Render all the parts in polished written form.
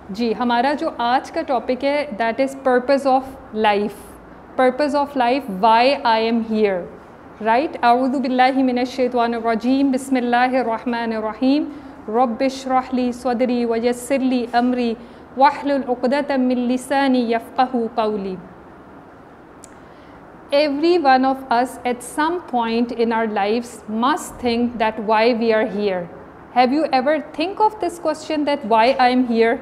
जी, हमारा जो आज का टॉपिक है that is purpose of life. Purpose of life, why I am here, right. अऊज़ु बिल्लाहि मिनश शैतानिर रजीम, बिस्मिल्लाहिर रहमानिर रहीम। रब्बिश्रह ली सदरी व यस्सिर ली अमरी वहलुल उक़दतम मिन लिसानी यफ़क़हू क़ौली। Every one of us at some point in our lives must think that why we are here. Have you ever think of this question that why I am here?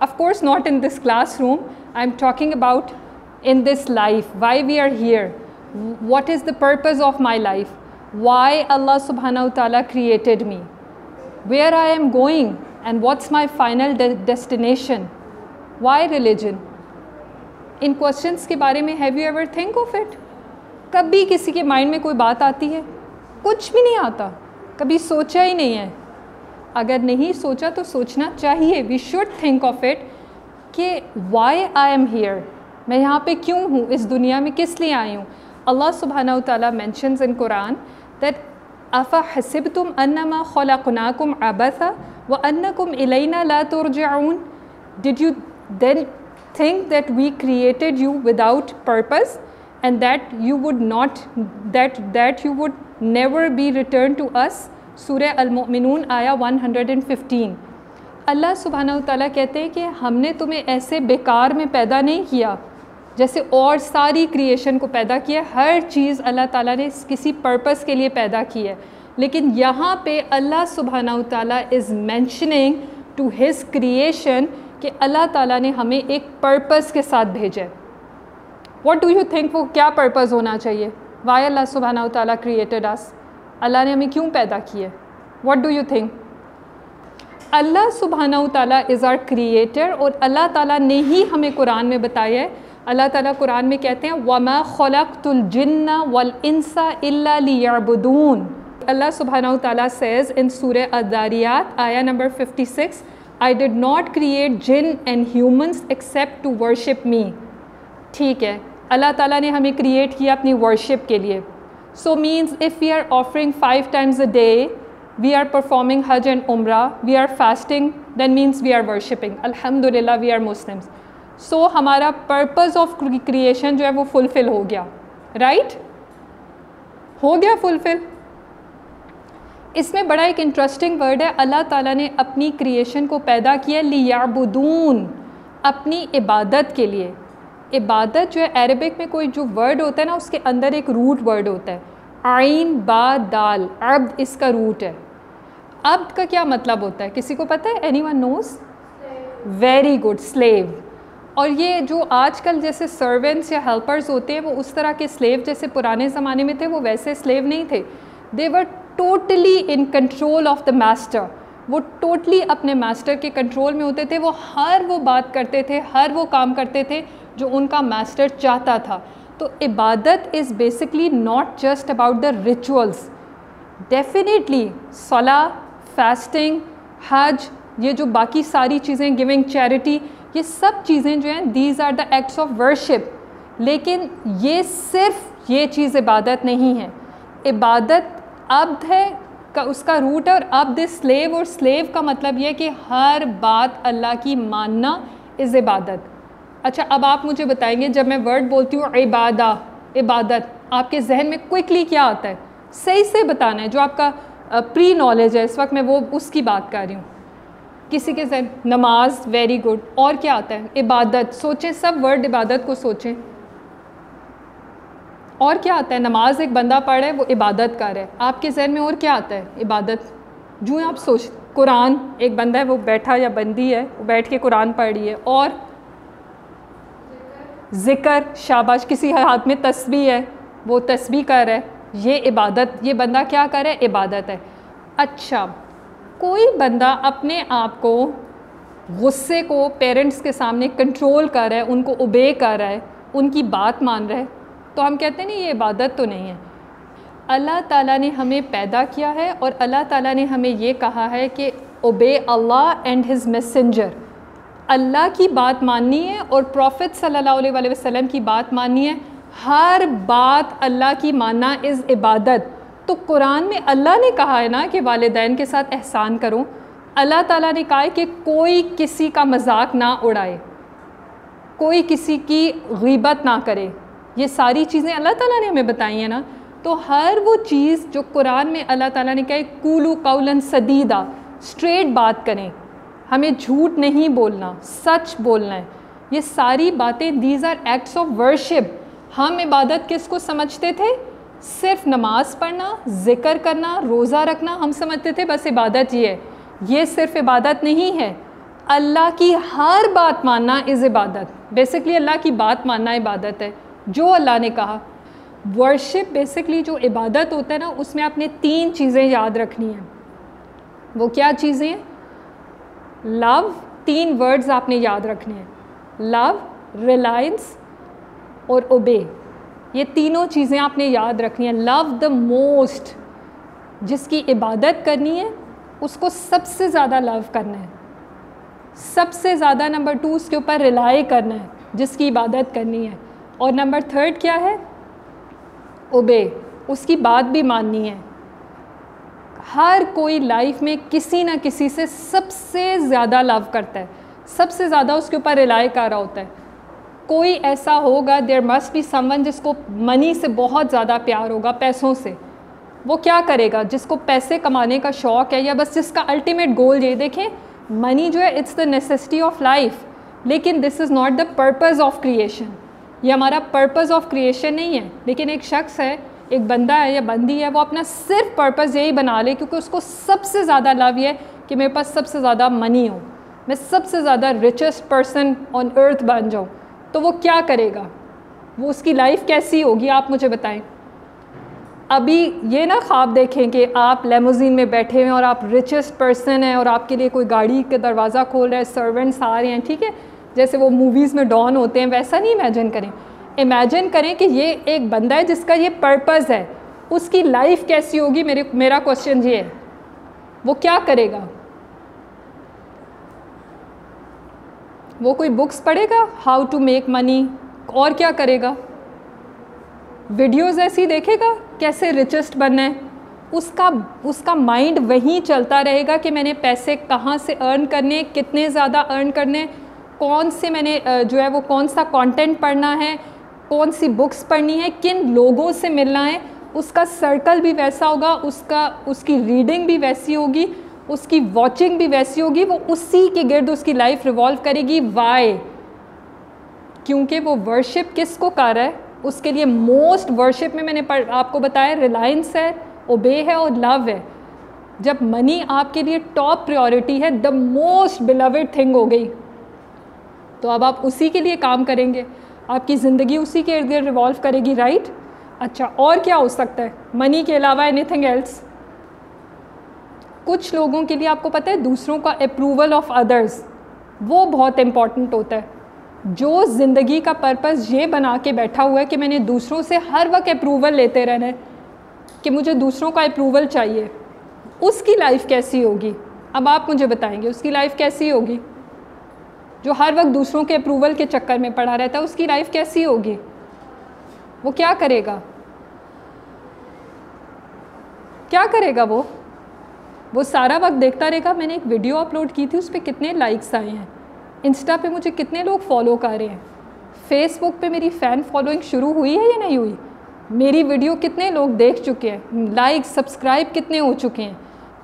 Of course not in this classroom. I'm talking about in this life, why we are here. What is the purpose of my life? Why Allah subhanahu wa ta'ala created me? Where I am going and what's my final destination? Why religion? In questions के बारे में have you ever think of it? कभी किसी के mind में कोई बात आती है? कुछ भी नहीं आता, कभी सोचा ही नहीं है। अगर नहीं सोचा तो सोचना चाहिए। We should think of it कि वाई आई एम हियर, मैं यहाँ पे क्यों हूँ, इस दुनिया में किस लिए आई हूँ। अल्लाह सुब्हानहू तआला मेंशन्स इन कुरान दैट अफ़ा हसिबतुम अन्नमा खलक़नाकुम अबसा व अन्नकुम इलैना ला तुरजऊन। Did you then think that we created you without purpose and that you would not that you would never be returned to us? सूरह अल-मुमिनून आया 115। अल्लाह सुब्हानहू तआला कहते हैं कि हमने तुम्हें ऐसे बेकार में पैदा नहीं किया जैसे और सारी क्रिएशन को पैदा किया। हर चीज़ अल्लाह ताला ने किसी पर्पस के लिए पैदा की है, लेकिन यहाँ पे अल्लाह सुब्हानहू तआला is mentioning to his creation कि अल्लाह ताला ने हमें एक पर्पस के साथ भेजा है। व्हाट डू यू थिंक, वो क्या पर्पस होना चाहिए? वाई अल्लाह सुब्हानहू तआला क्रिएटेड अस, अल्लाह ने हमें क्यों पैदा किया? What do you think? Allah सुब्हानहू तआला इज़ आवर क्रिएटर और अल्लाह ताला ने ही हमें कुरान में बताया है। अल्लाह ताला कुरान में कहते हैं वमा खलक़तुल जिन्ना वल इंसा इल्ला लियअबुदून। अल्लाह सुब्हानहू तआला सेज़ इन सूरह अज़्ज़ारियात आया number 56, I did not create jinn and humans except to worship me। ठीक है, अल्लाह ताला ने हमें क्रिएट किया अपनी वर्शिप के लिए। So means if we are offering 5 times a day, we are performing Hajj and Umrah, we are fasting, then means we are worshipping। अल्हम्दुलिल्लाह we are Muslims। So हमारा पर्पस ऑफ क्रिएशन जो है वो fulfil हो गया, right? हो गया fulfil. इसमें बड़ा एक इंटरेस्टिंग वर्ड है, अल्लाह ताला ने अपनी क्रिएशन को पैदा किया लियाबुदून, अपनी इबादत के लिए। इबादत जो है अरबिक में कोई जो वर्ड होता है ना, उसके अंदर एक रूट वर्ड होता है, आइन बा दाल, अब्द इसका रूट है। अब्द का क्या मतलब होता है, किसी को पता है? Anyone knows? Very good, slave. और ये जो आजकल जैसे सर्वेंट्स या हेल्पर्स होते हैं वो उस तरह के स्लेव जैसे पुराने ज़माने में थे, वो वैसे स्लेव नहीं थे। They were totally in control of the master. वो टोटली अपने मास्टर के कंट्रोल में होते थे। वो हर वो बात करते थे, हर वो काम करते थे जो उनका मास्टर चाहता था। तो इबादत is basically not just about the rituals. Definitely सला, फास्टिंग, हज, ये जो बाकी सारी चीज़ें, गिविंग चैरिटी, ये सब चीज़ें जो हैं these are the acts of worship. लेकिन ये सिर्फ ये चीज़ इबादत नहीं है। इबादत अब्द है का उसका रूट है, और अब्द स्लेव, और स्लेव का मतलब ये कि हर बात अल्लाह की मानना इज़ इबादत। अच्छा, अब आप मुझे बताएंगे जब मैं वर्ड बोलती हूँ इबादत, आपके जहन में क्विकली क्या आता है? सही से बताना है, जो आपका प्री नॉलेज है इस वक्त मैं वो उसकी बात कर रही हूँ। किसी के जहन नमाज, वेरी गुड, और क्या आता है? इबादत। सोचें, सब वर्ड इबादत को सोचें, और क्या आता है? नमाज एक बंदा पढ़ रहा है, वो इबादत कर रहा है। आपके जहन में और क्या आता है? इबादत। जो आप सोच, कुरान, एक बंदा है वो बैठा या बंदी है वो बैठ के कुरान पढ़ रही है, और ज़िक्र, शाबाश, किसी हाथ में तस्बीह है वो तस्बीह कर रहा है, ये इबादत। ये बंदा क्या कर रहा है? इबादत है। अच्छा, कोई बंदा अपने आप को, गुस्से को पेरेंट्स के सामने कंट्रोल कर रहा है, उनको ओबे कर रहा है, उनकी बात मान रहा है, तो हम कहते हैं नहीं, ये इबादत तो नहीं है। अल्लाह ताला ने हमें पैदा किया है और अल्लाह ताला ने हमें ये कहा है कि ओबे अल्लाह एंड हिज मैसेंजर। अल्लाह की बात माननी है और प्रॉफिट सल्लल्लाहु अलैहि वसल्लम की बात माननी है। हर बात अल्लाह की मानना इज़ इबादत। तो कुरान में अल्लाह ने कहा है ना कि वालिदैन के साथ एहसान करो, अल्लाह ताला ने कहा है कि कोई किसी का मजाक ना उड़ाए, कोई किसी की गीबत ना करे। ये सारी चीज़ें अल्लाह ताला ने हमें बताई हैं ना। तो हर वो चीज़ जो कुरान में अल्लाह ताला ने कहा है कूलू कौलन सदीदा, स्ट्रेट बात करें, हमें झूठ नहीं बोलना, सच बोलना है। ये सारी बातें these are acts of worship. हम इबादत किसको समझते थे? सिर्फ नमाज़ पढ़ना, ज़िक्र करना, रोज़ा रखना, हम समझते थे बस इबादत ये है। ये सिर्फ इबादत नहीं है, अल्लाह की हर बात मानना इज़ इबादत। बेसिकली अल्लाह की बात मानना इबादत है, जो अल्लाह ने कहा। वर्शिप बेसिकली जो इबादत होता है ना, उसमें आपने 3 चीज़ें याद रखनी हैं। वो क्या चीज़ें हैं? लव, 3 वर्ड्स आपने याद रखने हैं, लव, रिलायंस और ओबे। ये तीनों चीज़ें आपने याद रखनी है। लव द मोस्ट, जिसकी इबादत करनी है उसको सबसे ज़्यादा लव करना है, सबसे ज़्यादा। नंबर 2 उसके ऊपर रिलाई करना है, जिसकी इबादत करनी है। और नंबर 3 क्या है? ओबे, उसकी बात भी माननी है। हर कोई लाइफ में किसी ना किसी से सबसे ज़्यादा लव करता है, सबसे ज़्यादा उसके ऊपर रिलाई कर रहा होता है। कोई ऐसा होगा, देयर मस्ट बी समवन जिसको मनी से बहुत ज़्यादा प्यार होगा, पैसों से। वो क्या करेगा? जिसको पैसे कमाने का शौक़ है, या बस जिसका अल्टीमेट गोल ये। देखें, मनी जो है it's the necessity of life, लेकिन this is not the purpose of creation. ये हमारा पर्पज़ ऑफ क्रिएशन नहीं है। लेकिन एक शख्स है, एक बंदा है या बंदी है, वो अपना सिर्फ पर्पज़ यही बना ले क्योंकि उसको सबसे ज़्यादा लव ये है कि मेरे पास सबसे ज़्यादा मनी हो, मैं सबसे ज़्यादा रिचेस्ट पर्सन ऑन अर्थ बन जाऊँ। तो वो क्या करेगा? वो उसकी लाइफ कैसी होगी आप मुझे बताएं। अभी ये ना ख्वाब देखें कि आप लेमोजीन में बैठे हुए हैं और आप रिचेस्ट पर्सन हैं और आपके लिए कोई गाड़ी का दरवाज़ा खोल रहा है, सर्वेंट्स आ रहे हैं, ठीक है, जैसे वो मूवीज़ में डॉन होते हैं, वैसा नहीं इमेजिन करें। इमेजिन करें कि ये एक बंदा है जिसका ये पर्पज़ है, उसकी लाइफ कैसी होगी? मेरा क्वेश्चन ये है, वो क्या करेगा? वो कोई बुक्स पढ़ेगा हाउ टू मेक मनी, और क्या करेगा? वीडियोज़ ऐसी देखेगा कैसे रिचेस्ट बनना है। उसका माइंड वहीं चलता रहेगा कि मैंने पैसे कहाँ से अर्न करने, कितने ज़्यादा अर्न करने, कौन से मैंने जो है वो कौन सा कंटेंट पढ़ना है, कौन सी बुक्स पढ़नी है, किन लोगों से मिलना है। उसका सर्कल भी वैसा होगा, उसकी रीडिंग भी वैसी होगी, उसकी वॉचिंग भी वैसी होगी। वो उसी के गिर्द उसकी लाइफ रिवॉल्व करेगी। वाई? क्योंकि वो वर्शिप किसको कर रहा है? उसके लिए मोस्ट वर्शिप में मैंने आपको बताया रिलायंस है, ओबे है और लव है। जब मनी आपके लिए टॉप प्रायोरिटी है, द मोस्ट बिलवेड थिंग हो गई, तो अब आप उसी के लिए काम करेंगे, आपकी ज़िंदगी उसी के इर्द गिर्द रिवॉल्व करेगी, राइट? अच्छा, और क्या हो सकता है मनी के अलावा? Anything else? कुछ लोगों के लिए आपको पता है दूसरों का अप्रूवल ऑफ अदर्स, वो बहुत इम्पॉर्टेंट होता है। जो ज़िंदगी का पर्पस ये बना के बैठा हुआ है कि मैंने दूसरों से हर वक्त अप्रूवल लेते रहना है, कि मुझे दूसरों का अप्रूवल चाहिए, उसकी लाइफ कैसी होगी? अब आप मुझे बताएंगे उसकी लाइफ कैसी होगी? जो हर वक्त दूसरों के अप्रूवल के चक्कर में पड़ा रहता है, उसकी लाइफ कैसी होगी? वो क्या करेगा? क्या करेगा वो सारा वक्त देखता रहेगा। मैंने एक वीडियो अपलोड की थी, उस पर कितने लाइक्स आए हैं, इंस्टा पे मुझे कितने लोग फॉलो कर रहे हैं, फेसबुक पे मेरी फ़ैन फॉलोइंग शुरू हुई है या नहीं हुई, मेरी वीडियो कितने लोग देख चुके हैं, लाइक सब्सक्राइब कितने हो चुके हैं।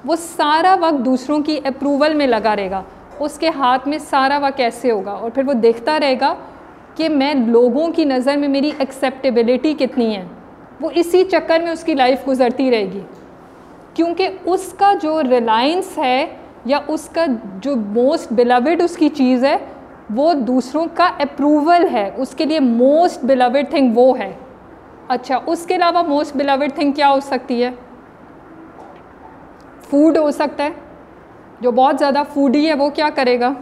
वो सारा वक्त दूसरों की अप्रूवल में लगा रहेगा, उसके हाथ में सारा वक्त कैसे होगा, और फिर वो देखता रहेगा कि मैं लोगों की नज़र में मेरी एक्सेप्टेबिलिटी कितनी है। वो इसी चक्कर में उसकी लाइफ गुजरती रहेगी, क्योंकि उसका जो रिलायंस है या उसका जो मोस्ट बिलवेड उसकी चीज़ है, वो दूसरों का अप्रूवल है, उसके लिए मोस्ट बिलवेड थिंग वो है। अच्छा, उसके अलावा मोस्ट बिलवेड थिंग क्या हो सकती है? फूड हो सकता है। जो बहुत ज़्यादा फूडी है वो क्या करेगा?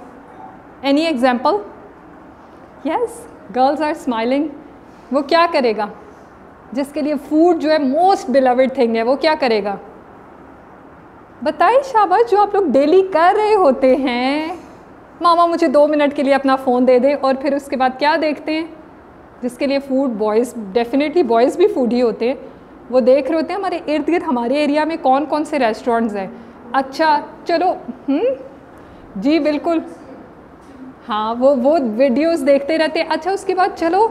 Any example? Yes, girls are smiling. वो क्या करेगा? जिसके लिए फूड जो है मोस्ट बिलवेड थिंग है, वो क्या करेगा? बताइए शाबाश, जो आप लोग डेली कर रहे होते हैं। मामा मुझे 2 मिनट के लिए अपना फ़ोन दे दे, और फिर उसके बाद क्या देखते हैं? जिसके लिए फ़ूड, बॉयज़ डेफिनेटली बॉयज़ भी फूडी होते हैं, वो देख रहे होते हैं हमारे इर्द गिर्द, हमारे एरिया में कौन कौन से रेस्टोरेंट्स हैं, अच्छा चलो, जी बिल्कुल, हाँ वो वीडियोस देखते रहते हैं। अच्छा उसके बाद चलो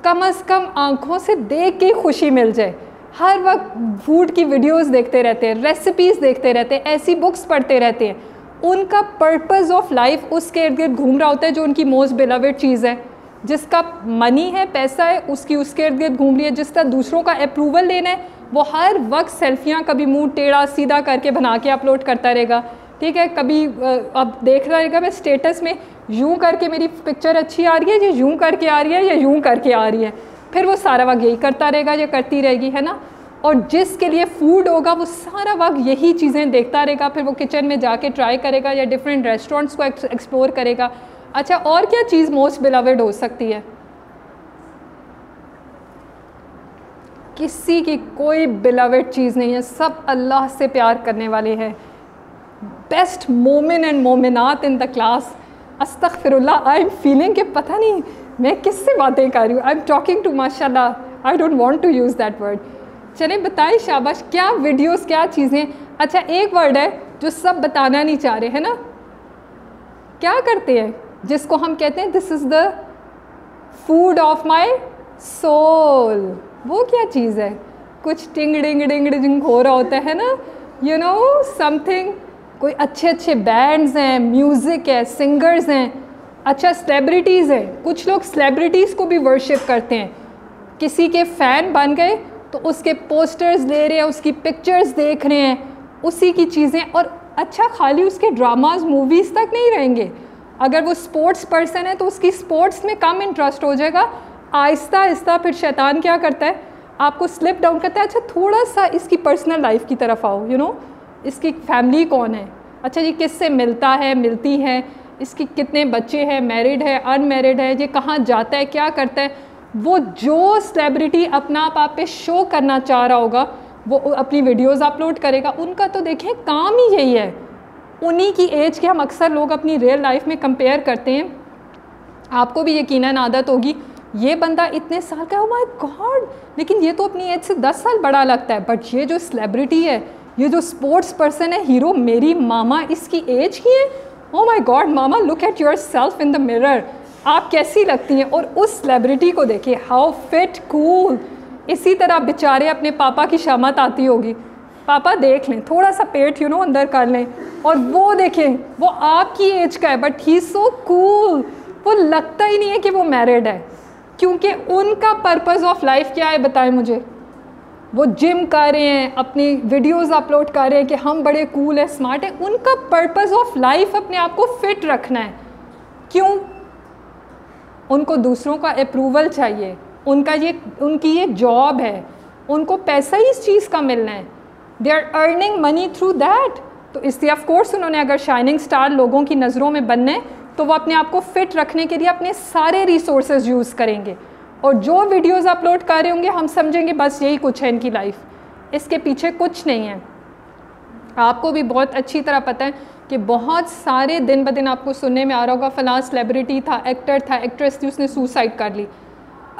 कम से कम आँखों से देख के खुशी मिल जाए। हर वक्त फूड की वीडियोस देखते रहते हैं, रेसिपीज़ देखते रहते हैं, ऐसी बुक्स पढ़ते रहते हैं। उनका पर्पस ऑफ लाइफ उसके इर्द गिर्द घूम रहा होता है जो उनकी मोस्ट बिलवेड चीज़ है। जिसका मनी है, पैसा है, उसकी उसके इर्द गिर्द घूम रही है। जिसका दूसरों का अप्रूवल लेना है वो हर वक्त सेल्फियाँ कभी मुंह टेढ़ा सीधा करके बना के अपलोड करता रहेगा, ठीक है। कभी अब देख रहा रहेगा मैं स्टेटस में यूँ करके मेरी पिक्चर अच्छी आ रही है, ये यूँ करके आ रही है, या यूँ करके आ रही है, फिर वो सारा वक्त यही करता रहेगा या करती रहेगी, है ना। और जिसके लिए फूड होगा वो सारा वक्त यही चीज़ें देखता रहेगा, फिर वो किचन में जाके ट्राई करेगा या डिफरेंट रेस्टोरेंट्स को एक्सप्लोर करेगा। अच्छा और क्या चीज़ मोस्ट बिलवेड हो सकती है? किसी की कोई बिलवेड चीज़ नहीं है, सब अल्लाह से प्यार करने वाले हैं। बेस्ट मोमिन एंड मोमिनात इन द क्लास। अस्तगफिरुल्लाह, आई एम फीलिंग कि पता नहीं मैं किससे बातें कर रही हूँ। आई एम टॉकिंग टू माशाल्लाह, I don't want to use that word. चलें बताएं शाबाश, क्या वीडियोस, क्या चीज़ें। अच्छा एक वर्ड है जो सब बताना नहीं चाह रहे, है ना, क्या करते हैं, जिसको हम कहते हैं this is the food of my soul. वो क्या चीज़ है? कुछ टिंग डिंग डिंग डिंग हो रहा होता है ना, यू नो समथिंग। कोई अच्छे अच्छे बैंड्स हैं, म्यूज़िक है, सिंगर्स हैं, अच्छा सेलिब्रिटीज़ हैं। कुछ लोग सेलिब्रिटीज़ को भी वर्शिप करते हैं, किसी के फ़ैन बन गए तो उसके पोस्टर्स ले रहे हैं, उसकी पिक्चर्स देख रहे हैं, उसी की चीज़ें। और अच्छा खाली उसके ड्रामाज मूवीज़ तक नहीं रहेंगे, अगर वो स्पोर्ट्स पर्सन है तो उसकी स्पोर्ट्स में कम इंटरेस्ट हो जाएगा। आहिस्ता आहिस्ता फिर शैतान क्या करता है, आपको स्लिप डाउन करता है। अच्छा थोड़ा सा इसकी पर्सनल लाइफ की तरफ आओ, यू नो इसकी फैमिली कौन है, अच्छा ये किससे मिलता है मिलती है, इसकी कितने बच्चे हैं, मैरिड है अनमैरिड है, ये कहाँ जाता है क्या करता है। वो जो सेलिब्रिटी अपना आप पे शो करना चाह रहा होगा वो अपनी वीडियोस अपलोड करेगा। उनका तो देखें काम ही यही है। उन्हीं की एज के हम अक्सर लोग अपनी रियल लाइफ में कंपेयर करते हैं। आपको भी यकीनन आदत होगी, ये बंदा इतने साल का है, ओह माय गॉड, लेकिन ये तो अपनी एज से 10 साल बड़ा लगता है। बट ये जो सेलिब्रिटी है, ये जो स्पोर्ट्स पर्सन है, हीरो, मेरी मामा इसकी एज की है, oh my God mama look at your self in the mirror, आप कैसी लगती हैं। और उस सेलिब्रिटी को देखिए, हाउ फिट, कूल। इसी तरह बेचारे अपने पापा की शामत आती होगी, पापा देख लें थोड़ा सा पेट यू नो अंदर कर लें, और वो देखें वो आपकी एज का है बट ही सो कूल। वो लगता ही नहीं है कि वो मैरिड है, क्योंकि उनका पर्पस ऑफ लाइफ क्या है बताएं मुझे। वो जिम कर रहे हैं, अपनी वीडियोस अपलोड कर रहे हैं कि हम बड़े कूल है, स्मार्ट है। उनका पर्पस ऑफ लाइफ अपने आप को फिट रखना है। क्यों? उनको दूसरों का अप्रूवल चाहिए, उनकी ये जॉब है, उनको पैसा ही इस चीज़ का मिलना है। They are earning money through that. तो इसलिए ऑफ कोर्स उन्होंने अगर शाइनिंग स्टार लोगों की नज़रों में बनना है तो वो अपने आप को फिट रखने के लिए अपने सारे रिसोर्सेज यूज़ करेंगे। और जो वीडियोस अपलोड कर रहे होंगे हम समझेंगे बस यही कुछ है इनकी लाइफ, इसके पीछे कुछ नहीं है। आपको भी बहुत अच्छी तरह पता है कि बहुत सारे दिन ब दिन आपको सुनने में आ रहा होगा फलां सेलिब्रिटी था, एक्टर था, एक्ट्रेस थी, उसने सुसाइड कर ली।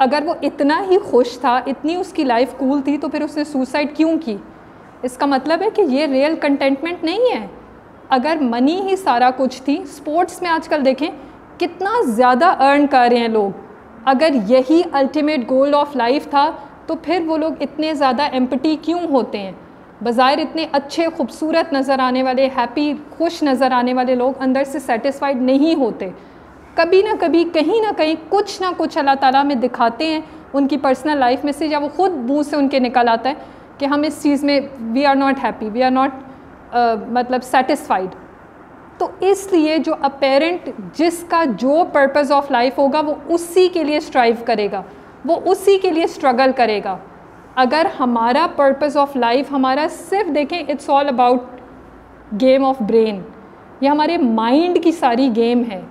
अगर वो इतना ही खुश था, इतनी उसकी लाइफ कूल थी, तो फिर उसने सुसाइड क्यों की? इसका मतलब है कि ये रियल कंटेंटमेंट नहीं है। अगर मनी ही सारा कुछ थी, स्पोर्ट्स में आजकल देखें कितना ज़्यादा अर्न कर रहे हैं लोग, अगर यही अल्टीमेट गोल ऑफ लाइफ था तो फिर वो लोग इतने ज़्यादा एम्पटी क्यों होते हैं? बज़ाहिर इतने अच्छे खूबसूरत नज़र आने वाले, हैप्पी, खुश नज़र आने वाले लोग अंदर से सेटिस्फाइड नहीं होते। कभी ना कभी, कहीं ना कहीं कुछ ना कुछ अल्लाह ताला में दिखाते हैं उनकी पर्सनल लाइफ में से, या वो खुद मुँह से उनके निकल आता है कि हम इस चीज़ में we are not happy, we are not मतलब सेटिस्फाइड। तो इसलिए जो अपेरेंट जिसका जो पर्पस ऑफ लाइफ होगा वो उसी के लिए स्ट्राइव करेगा, वो उसी के लिए स्ट्रगल करेगा। अगर हमारा पर्पस ऑफ लाइफ हमारा सिर्फ देखें, it's all about game of brain, ये हमारे माइंड की सारी गेम है।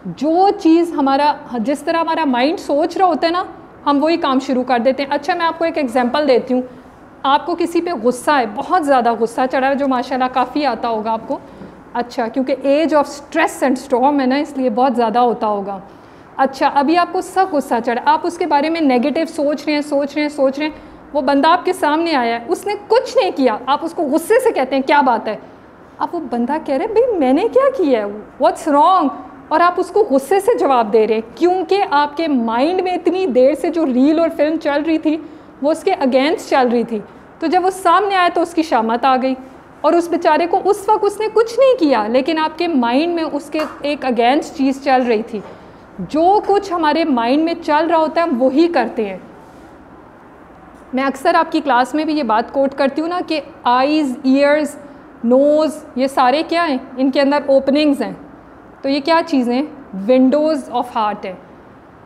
जो चीज़ हमारा, जिस तरह हमारा माइंड सोच रहा होता है ना, हम वही काम शुरू कर देते हैं। अच्छा मैं आपको एक एग्जांपल देती हूँ। आपको किसी पे गुस्सा है, बहुत ज़्यादा गुस्सा चढ़ा है, जो माशाल्लाह काफ़ी आता होगा आपको, अच्छा क्योंकि age of stress and storm है ना, इसलिए बहुत ज़्यादा होता होगा। अच्छा अभी आपको सब गुस्सा चढ़ा, आप उसके बारे में नेगेटिव सोच रहे हैं, वो बंदा आपके सामने आया है, उसने कुछ नहीं किया, आप उसको गुस्से से कहते हैं क्या बात है, अब वो बंदा कह रहे भाई मैंने क्या किया है, व्हाट्स रॉन्ग, और आप उसको गुस्से से जवाब दे रहे हैं क्योंकि आपके माइंड में इतनी देर से जो रील और फिल्म चल रही थी वो उसके अगेंस्ट चल रही थी। तो जब वो सामने आया तो उसकी शामत आ गई और उस बेचारे को उस वक्त उसने कुछ नहीं किया, लेकिन आपके माइंड में उसके एक अगेंस्ट चीज़ चल रही थी। जो कुछ हमारे माइंड में चल रहा होता है हम वही करते हैं। मैं अक्सर आपकी क्लास में भी ये बात कोट करती हूँ ना कि आइज़, ईयर्स, नोज़, ये सारे क्या हैं, इनके अंदर ओपनिंग्स हैं। तो ये क्या चीज़ें, विंडोज़ ऑफ हार्ट है,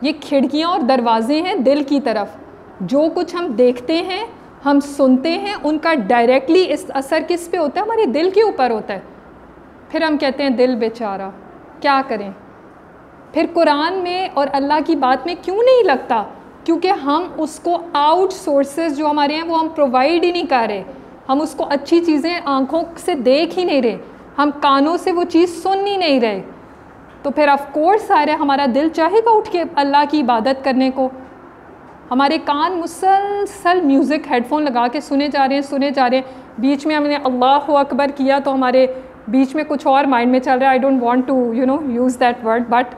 ये खिड़कियाँ और दरवाजे हैं दिल की तरफ। जो कुछ हम देखते हैं, हम सुनते हैं, उनका डायरेक्टली इस असर किस पे होता है, हमारे दिल के ऊपर होता है। फिर हम कहते हैं दिल बेचारा, क्या करें। फिर कुरान में और अल्लाह की बात में क्यों नहीं लगता, क्योंकि हम उसको आउट सोर्सेज जो हमारे हैं वो हम प्रोवाइड ही नहीं कर रहे। हम उसको अच्छी चीज़ें आँखों से देख ही नहीं रहे, हम कानों से वो चीज़ सुन ही नहीं रहे। तो फिर ऑफ कोर्स सारे हमारा दिल चाहेगा उठ के अल्लाह की इबादत करने को। हमारे कान मुसलसल म्यूज़िक हेडफोन लगा के सुने जा रहे हैं, बीच में हमने अल्लाह अकबर किया तो हमारे बीच में कुछ और माइंड में चल रहा है। I don't want to use that word, but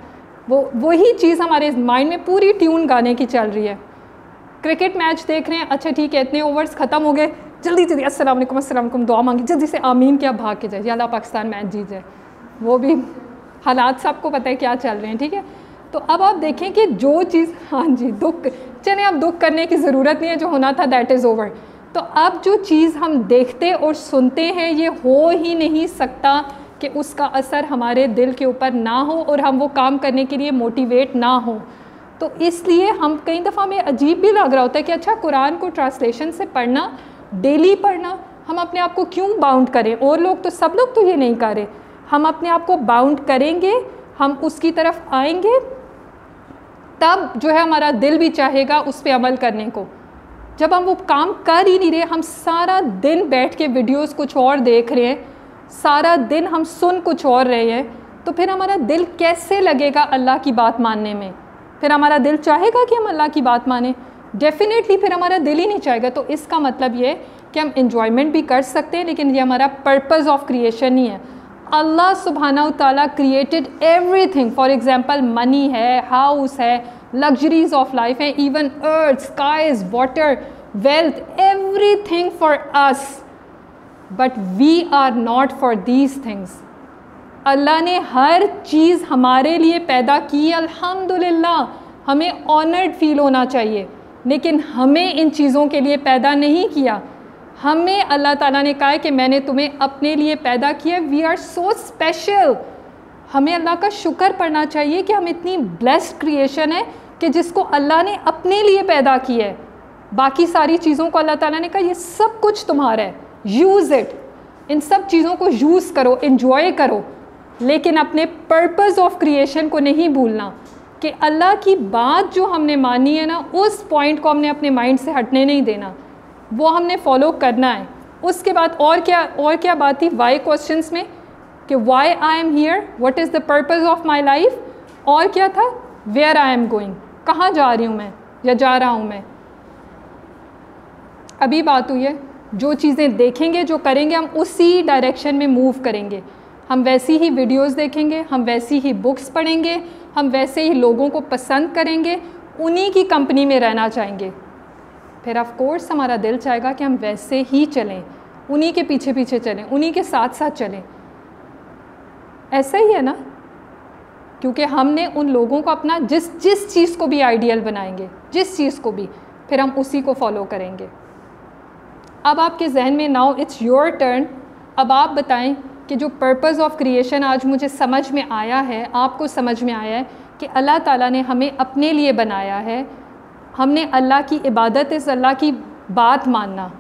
वही चीज़ हमारे माइंड में पूरी ट्यून गाने की चल रही है। क्रिकेट मैच देख रहे हैं, अच्छा ठीक है इतने ओवर्स ख़त्म हो गए, जल्दी जल्दी अस्सलाम वालेकुम दुआ मांगी, जल्दी से आमीन क्या भाग के जाए, या अल्लाह पाकिस्तान मैच जीत जाए। वो भी हालात सबको पता है क्या चल रहे हैं, ठीक है। तो अब आप देखें कि जो चीज़, हाँ जी दुख, चलें अब दुख करने की ज़रूरत नहीं है, जो होना था दैट इज़ ओवर। तो अब जो चीज़ हम देखते और सुनते हैं ये हो ही नहीं सकता कि उसका असर हमारे दिल के ऊपर ना हो और हम वो काम करने के लिए मोटिवेट ना हो। तो इसलिए हम कई दफ़ा में अजीब भी लग रहा होता है कि अच्छा कुरान को ट्रांसलेशन से पढ़ना, डेली पढ़ना, हम अपने आप को क्यों बाउंड करें। और लोग तो, सब लोग तो ये नहीं कर रहे, हम अपने आप को बाउंड करेंगे, हम उसकी तरफ आएंगे, तब जो है हमारा दिल भी चाहेगा उस पर अमल करने को। जब हम वो काम कर ही नहीं रहे, हम सारा दिन बैठ के वीडियोस कुछ और देख रहे हैं, सारा दिन हम सुन कुछ और रहे हैं, तो फिर हमारा दिल कैसे लगेगा अल्लाह की बात मानने में। फिर हमारा दिल चाहेगा कि हम अल्लाह की बात माने? डेफिनेटली फिर हमारा दिल ही नहीं चाहेगा। तो इसका मतलब ये कि हम इंजॉयमेंट भी कर सकते हैं, लेकिन ये हमारा पर्पज़ ऑफ क्रिएशन नहीं है। अल्लाह सुब्हानहू ताला created everything. For example money है, हाउस है, लग्जरीज ऑफ लाइफ है, even earth, skies, water, wealth, everything for us, but we are not for these things. Allah ने हर चीज़ हमारे लिए पैदा की, अल्हम्दुलिल्लाह, हमें ऑनर्ड फील होना चाहिए, लेकिन हमें इन चीज़ों के लिए पैदा नहीं किया। हमें अल्लाह ताला ने कहा है कि मैंने तुम्हें अपने लिए पैदा किया। We are so special. हमें अल्लाह का शुक्र पढ़ना चाहिए कि हम इतनी ब्लेस्ड क्रिएशन है कि जिसको अल्लाह ने अपने लिए पैदा किया है। बाकी सारी चीज़ों को अल्लाह ताला ने कहा ये सब कुछ तुम्हारा है, यूज़ इट, इन सब चीज़ों को यूज़ करो, इन्जॉय करो, लेकिन अपने पर्पज़ ऑफ क्रिएशन को नहीं भूलना कि अल्लाह की बात जो हमने मानी है ना, उस पॉइंट को हमने अपने माइंड से हटने नहीं देना, वो हमने फॉलो करना है। उसके बाद और क्या बात थी वाई क्वेश्चंस में, कि why I am here, what is the purpose of my life, और क्या था वेयर आई एम गोइंग, कहाँ जा रही हूँ मैं या जा रहा हूँ मैं। अभी बात हुई है जो चीज़ें देखेंगे, जो करेंगे, हम उसी डायरेक्शन में मूव करेंगे। हम वैसी ही वीडियोस देखेंगे, हम वैसी ही बुक्स पढ़ेंगे, हम वैसे ही लोगों को पसंद करेंगे, उन्हीं की कंपनी में रहना चाहेंगे। फिर ऑफ कोर्स हमारा दिल चाहेगा कि हम वैसे ही चलें, उन्हीं के पीछे पीछे चलें, उन्हीं के साथ साथ चलें। ऐसा ही है ना, क्योंकि हमने उन लोगों को अपना जिस चीज़ को भी आइडियल बनाएंगे, जिस चीज़ को भी, फिर हम उसी को फॉलो करेंगे। अब आपके जहन में नाउ इट्स योर टर्न, अब आप बताएं कि जो पर्पज़ ऑफ क्रिएशन आज मुझे समझ में आया है, आपको समझ में आया है कि अल्लाह ताला ने हमें अपने लिए बनाया है। हमने अल्लाह की इबादत इस अल्लाह की बात मानना,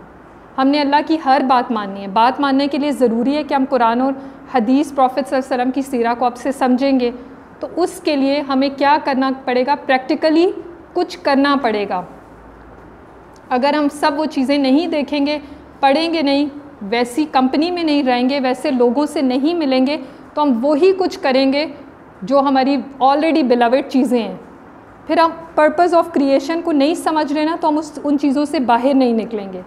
हमने अल्लाह की हर बात माननी है। बात मानने के लिए ज़रूरी है कि हम कुरान और हदीस प्रॉफिट सल्लल्लाहु अलैहि वसल्लम की सीरा को अब से समझेंगे। तो उसके लिए हमें क्या करना पड़ेगा, प्रैक्टिकली कुछ करना पड़ेगा। अगर हम सब वो चीज़ें नहीं देखेंगे, पढ़ेंगे नहीं, वैसी कंपनी में नहीं रहेंगे, वैसे लोगों से नहीं मिलेंगे, तो हम वही कुछ करेंगे जो हमारी ऑलरेडी बिलवेड चीज़ें हैं। फिर हम पर्पज़ ऑफ क्रिएशन को नहीं समझ रहे ना, तो हम उन चीज़ों से बाहर नहीं निकलेंगे।